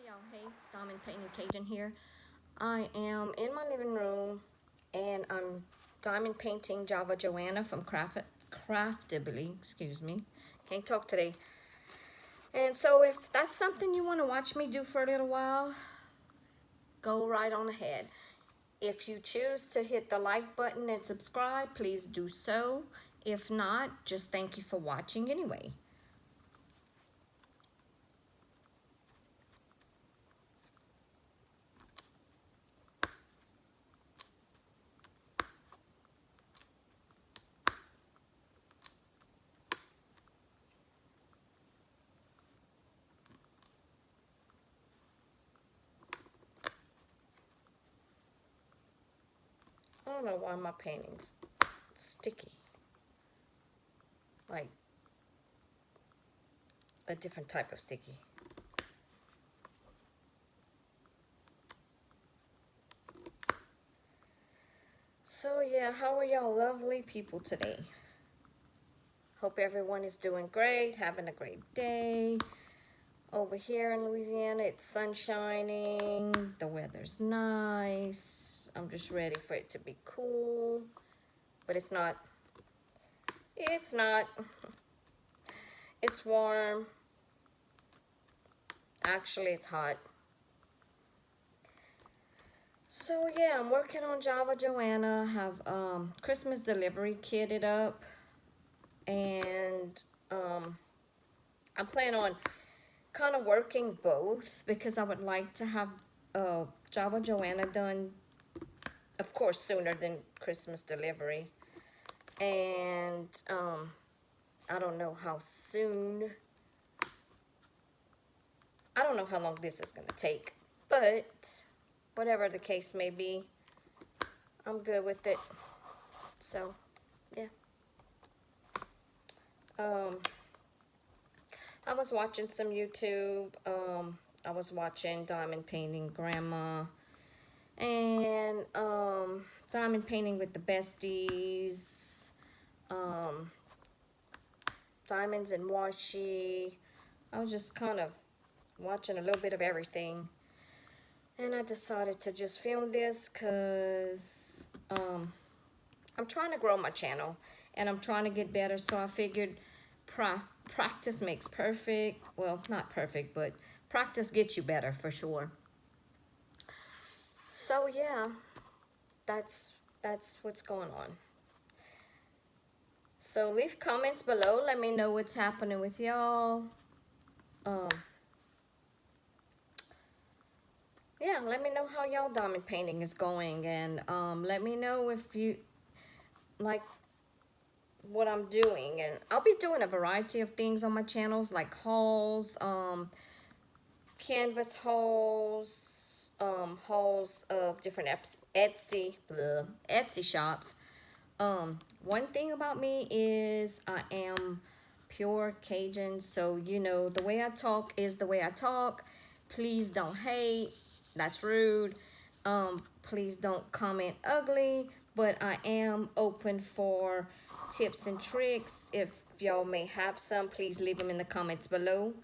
y'all, hey, Diamond Painting Cajun here. I am in my living room and I'm diamond painting Java Joanna from Craftibly, excuse me. Can't talk today. And so if that's something you want to watch me do for a little while, go right on ahead. If you choose to hit the like button and subscribe, please do so. If not, just thank you for watching anyway. I don't know why my painting's sticky. Like a different type of sticky. So yeah, how are y'all lovely people today? Hope everyone is doing great, having a great day. Over here in Louisiana, it's sun shining, the weather's nice. I'm just ready for it to be cool, but it's not. It's not. It's warm. Actually, it's hot. So yeah, I'm working on Java Joanna. Have Christmas delivery kitted up, and I'm planning on kind of working both because I would like to have Java Joanna done, of course, sooner than Christmas delivery. And I don't know how soon. I don't know how long this is going to take, but whatever the case may be, I'm good with it. So, yeah. I was watching some YouTube. I was watching Diamond Painting Grandma and Diamond Painting with the Besties, Diamonds and Washi. I was just kind of watching a little bit of everything. And I decided to just film this because I'm trying to grow my channel and I'm trying to get better. So I figured practice makes perfect. Well, not perfect, but practice gets you better for sure. So yeah, that's what's going on. So leave comments below. Let me know what's happening with y'all. Yeah, let me know how y'all diamond painting is going, and let me know if you like what I'm doing. And I'll be doing a variety of things on my channels, like hauls, canvas hauls, hauls of different Etsy shops. One thing about me is I am pure Cajun, so you know the way I talk is the way I talk. Please don't hate. That's rude. Please don't comment ugly, but I am open for tips and tricks. If y'all may have some, please leave them in the comments below.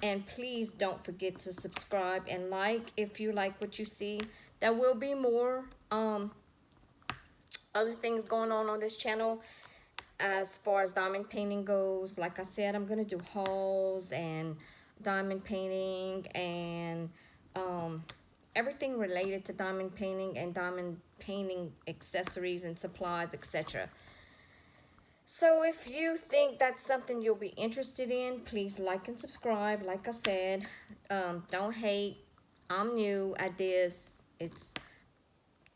And please don't forget to subscribe and like if you like what you see. There will be more other things going on this channel as far as diamond painting goes. Like I said, I'm gonna do hauls and diamond painting and everything related to diamond painting and diamond painting accessories and supplies, etc. So if you think that's something you'll be interested in, please like and subscribe. Like I said, don't hate. I'm new at this. It's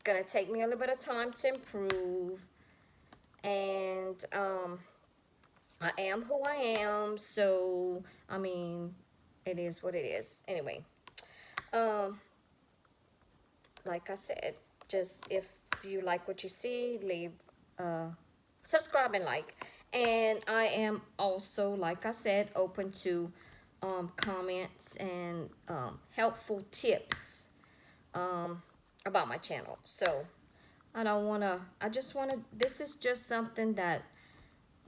gonna take me a little bit of time to improve, and I am who I am, so I mean, it is what it is. Anyway, like I said, just if you like what you see, leave subscribe and like. And I am also, like I said, open to comments and helpful tips about my channel. So I just want to, this is just something that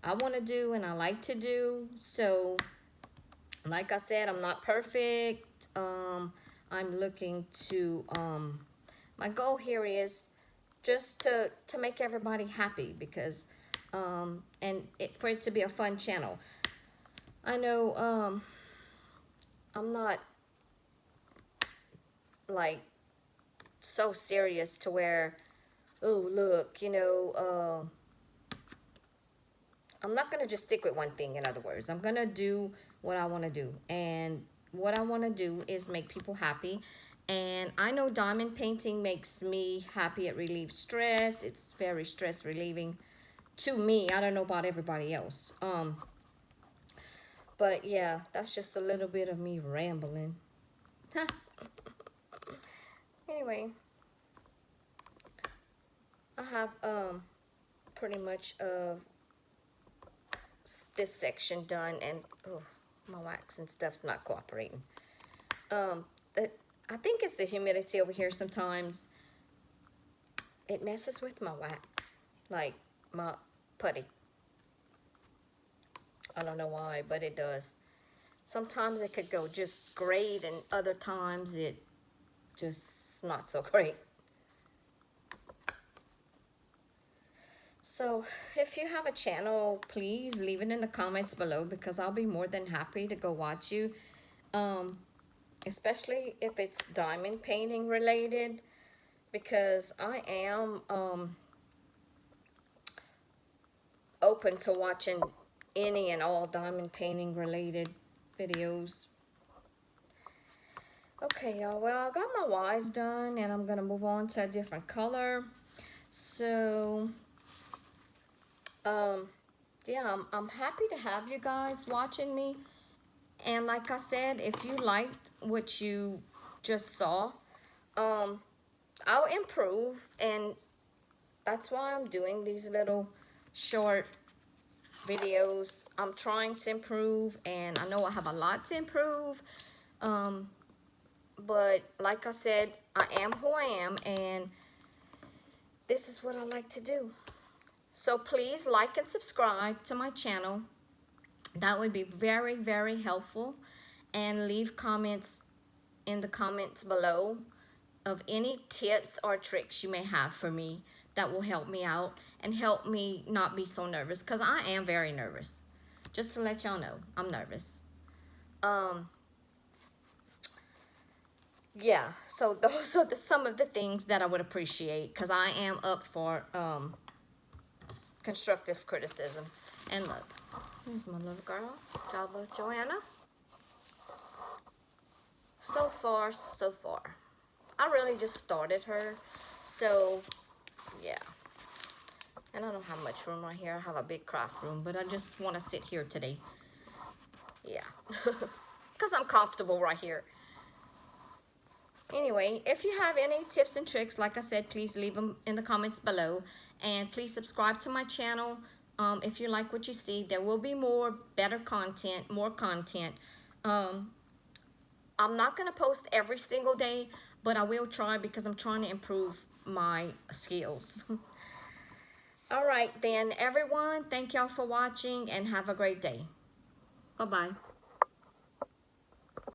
I want to do and I like to do. So like I said, I'm not perfect. I'm looking to, my goal here is just to make everybody happy, because, and for it to be a fun channel. I know, I'm not like so serious to where, oh, look, you know, I'm not going to just stick with one thing. In other words, I'm going to do what I want to do. And what I want to do is make people happy. And I know diamond painting makes me happy. It relieves stress. It's very stress relieving to me. I don't know about everybody else. But yeah, that's just a little bit of me rambling. Anyway, I have pretty much of this section done, and oh, my wax and stuff's not cooperating. I think it's the humidity over here. Sometimes it messes with my wax, like my putty. I don't know why, but it does. Sometimes it could go just great, and other times it just not so great. So if you have a channel, please leave it in the comments below, because I'll be more than happy to go watch you. Especially if it's diamond painting related, because I am open to watching any and all diamond painting related videos. Okay, y'all, well, I got my Ys done, and I'm gonna move on to a different color. So yeah, I'm happy to have you guys watching me. And like I said, if you liked what you just saw, I'll improve, and that's why I'm doing these little short videos. I'm trying to improve, and I know I have a lot to improve, but like I said, I am who I am, and this is what I like to do. So please like and subscribe to my channel. That would be very, very helpful. And leave comments in the comments below of any tips or tricks you may have for me that will help me out and help me not be so nervous, because I am very nervous. Just to let y'all know, I'm nervous. Yeah, so those are some of the things that I would appreciate, because I am up for constructive criticism. And look, here's my little girl, Joanna. So far, so far. I really just started her, so yeah. And I don't have much room right here. I have a big craft room, but I just want to sit here today. Yeah, because I'm comfortable right here. Anyway, if you have any tips and tricks, like I said, please leave them in the comments below. And please subscribe to my channel. If you like what you see, there will be more, better content, more content. I'm not going to post every single day, but I will try, because I'm trying to improve my skills. All right, then, everyone, thank y'all for watching, and have a great day. Bye-bye.